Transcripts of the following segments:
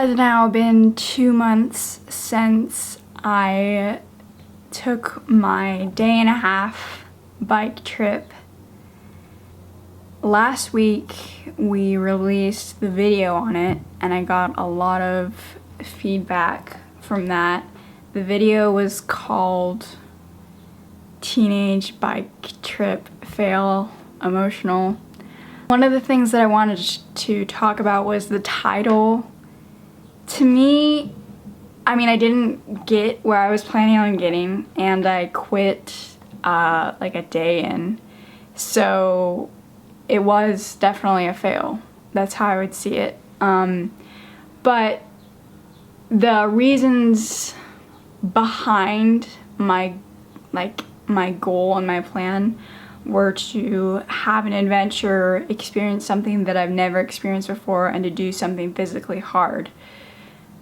has now been 2 months since I took my day-and-a-half bike trip. Last week we released the video on it and I got a lot of feedback from that. The video was called Teenage Bike Trip Fail Emotional. One of the things that I wanted to talk about was the title. To me, I didn't get where I was planning on getting, and I quit like a day in. So it was definitely a fail. That's how I would see it. But the reasons behind my goal and my plan were to have an adventure, experience something that I've never experienced before, and to do something physically hard.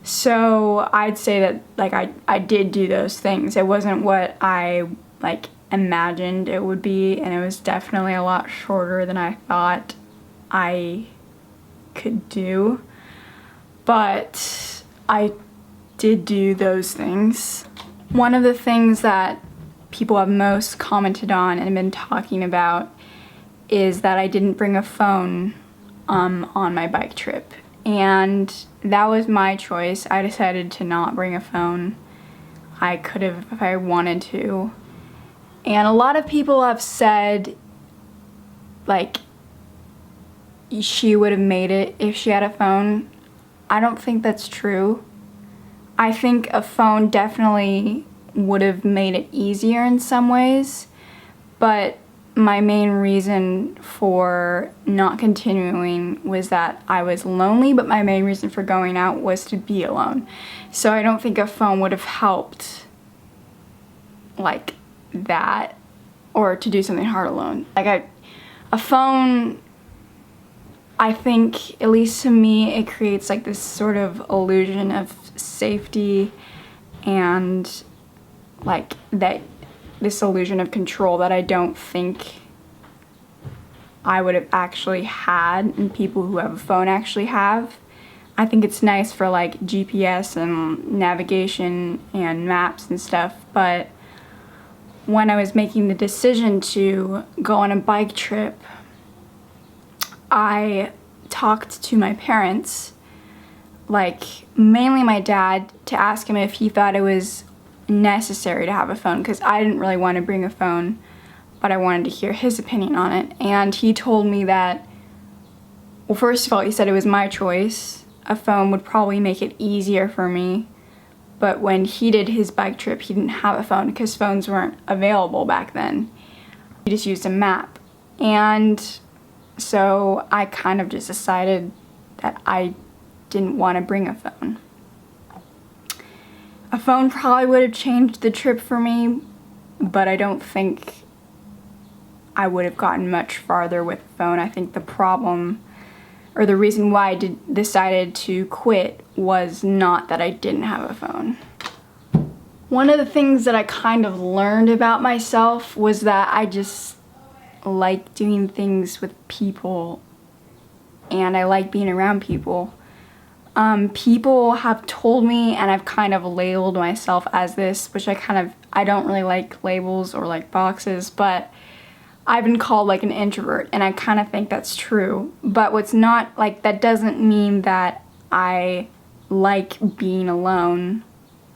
So I'd say that I did do those things. It wasn't what I imagined it would be, and it was definitely a lot shorter than I thought I could do. But I did do those things. One of the things that people have most commented on and been talking about is that I didn't bring a phone on my bike trip. And that was my choice. I decided to not bring a phone. I could have if I wanted to. And a lot of people have said, she would have made it if she had a phone. I don't think that's true. I think a phone definitely would have made it easier in some ways, but my main reason for not continuing was that I was lonely, but my main reason for going out was to be alone. So I don't think a phone would have helped like that, or to do something hard alone. A phone, I think, at least to me, it creates this sort of illusion of safety and this illusion of control that I don't think I would have actually had and people who have a phone actually have. I think it's nice for GPS and navigation and maps and stuff, but when I was making the decision to go on a bike trip, I talked to my parents, mainly my dad, to ask him if he thought it was necessary to have a phone, because I didn't really want to bring a phone, but I wanted to hear his opinion on it. And he told me that, well, first of all, he said it was my choice. A phone would probably make it easier for me, but when he did his bike trip, he didn't have a phone because phones weren't available back then. He just used a map. And so I kind of just decided that I didn't want to bring a phone. A phone probably would have changed the trip for me, but I don't think I would have gotten much farther with a phone. I think the problem, or the reason why I decided to quit, was not that I didn't have a phone. One of the things that I kind of learned about myself was that I just like doing things with people, and I like being around people. People have told me, and I've kind of labeled myself as this, which I don't really like labels or boxes, but I've been called an introvert, and I kind of think that's true. But what's not, that doesn't mean that I like being alone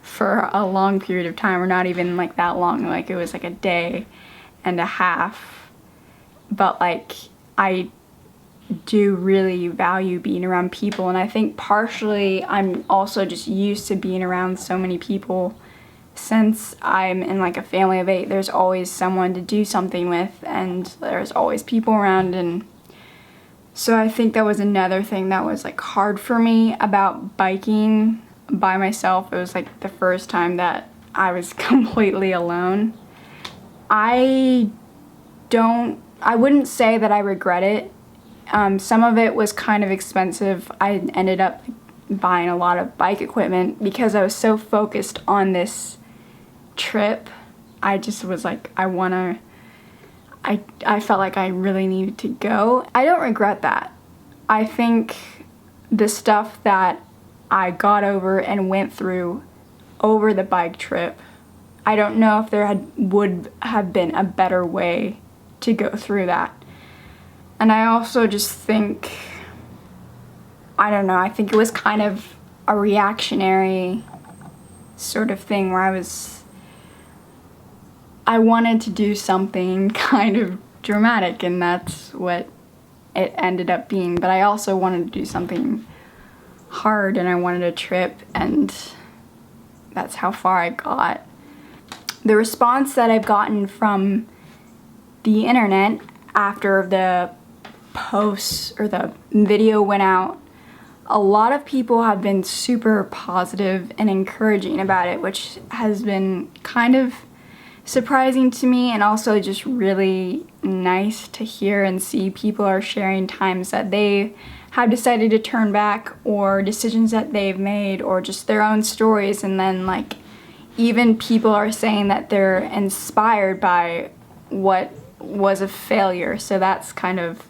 for a long period of time, or not even that long. It was a day and a half. But I do really value being around people, and I think partially I'm also just used to being around so many people. Since I'm in a family of 8, there's always someone to do something with, and there's always people around, and so I think that was another thing that was hard for me about biking by myself. It was the first time that I was completely alone. I wouldn't say that I regret it. Some of it was kind of expensive. I ended up buying a lot of bike equipment because I was so focused on this trip. I just was I felt like I really needed to go. I don't regret that. I think the stuff that I got over and went through over the bike trip. I don't know if there would have been a better way to go through that. And I also just think, I don't know, I think it was kind of a reactionary sort of thing where I wanted to do something kind of dramatic, and that's what it ended up being. But I also wanted to do something hard, and I wanted a trip, and that's how far I got. The response that I've gotten from the internet after the posts or the video went out, a lot of people have been super positive and encouraging about it, which has been kind of surprising to me, and also just really nice to hear and see. People are sharing times that they have decided to turn back, or decisions that they've made, or just their own stories, and then like even people are saying that they're inspired by what was a failure. So that's kind of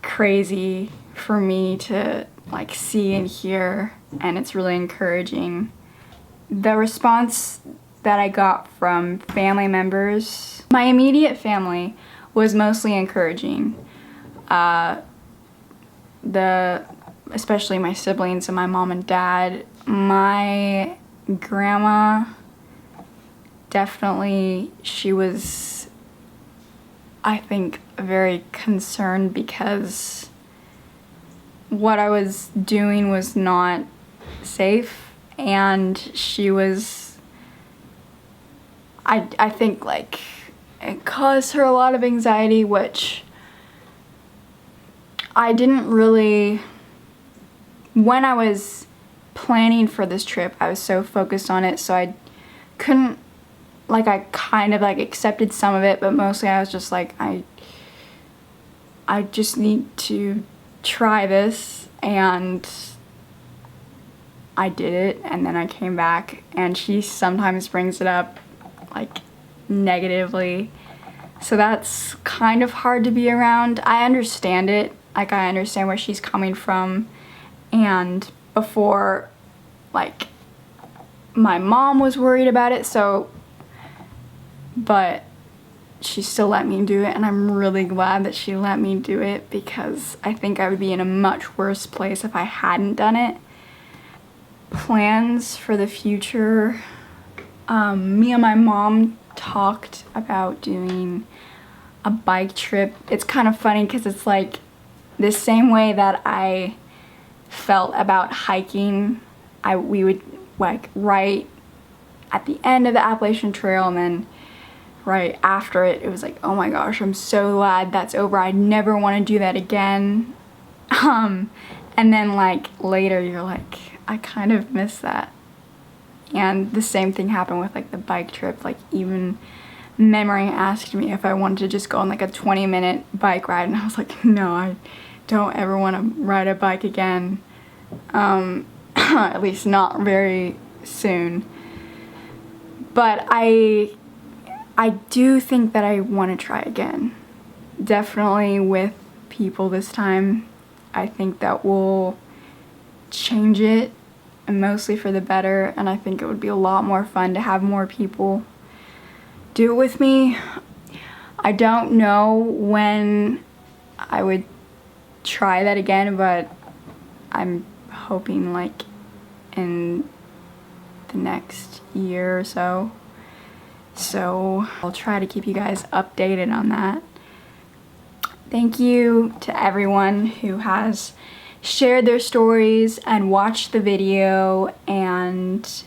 crazy for me to like see and hear, and it's really encouraging. The response that I got from family members, my immediate family, was mostly encouraging. Especially my siblings and my mom and dad. My grandma, definitely, she was, I think, very concerned because what I was doing was not safe, and she was, I think, like, it caused her a lot of anxiety, which I didn't really, when I was planning for this trip, I was so focused on it, so I couldn't, like, I kind of like accepted some of it, but mostly I was just like, I just need to try this, and I did it, and then I came back, and she sometimes brings it up like negatively, so that's kind of hard to be around. I understand it, like I understand where she's coming from, and before, like, my mom was worried about it, so, but she still let me do it, and I'm really glad that she let me do it, because I think I would be in a much worse place if I hadn't done it. Plans for the future, me and my mom talked about doing a bike trip. It's kind of funny because it's like the same way that I felt about hiking. We would, like, right at the end of the Appalachian Trail, and then right after it, it was like, oh my gosh, I'm so glad that's over. I never want to do that again. And then like later you're like, I kind of miss that. And the same thing happened with like the bike trip. Like, even Memory asked me if I wanted to just go on like a 20-minute bike ride, and I was like, no, I don't ever want to ride a bike again. At least not very soon. But I do think that I want to try again. Definitely with people this time. I think that will change it, and mostly for the better, and I think it would be a lot more fun to have more people do it with me. I don't know when I would try that again, but I'm hoping like in the next year or so. So I'll try to keep you guys updated on that. Thank you to everyone who has shared their stories and watched the video and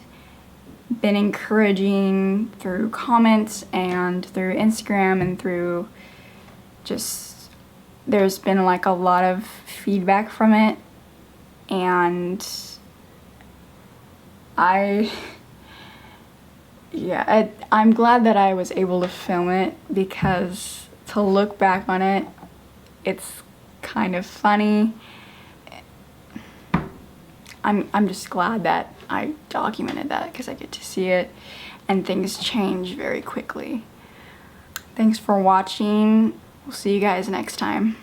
been encouraging through comments and through Instagram and through just, there's been like a lot of feedback from it, and I'm glad that I was able to film it, because to look back on it, it's kind of funny. I'm just glad that I documented that, because I get to see it, and things change very quickly. Thanks for watching. We'll see you guys next time.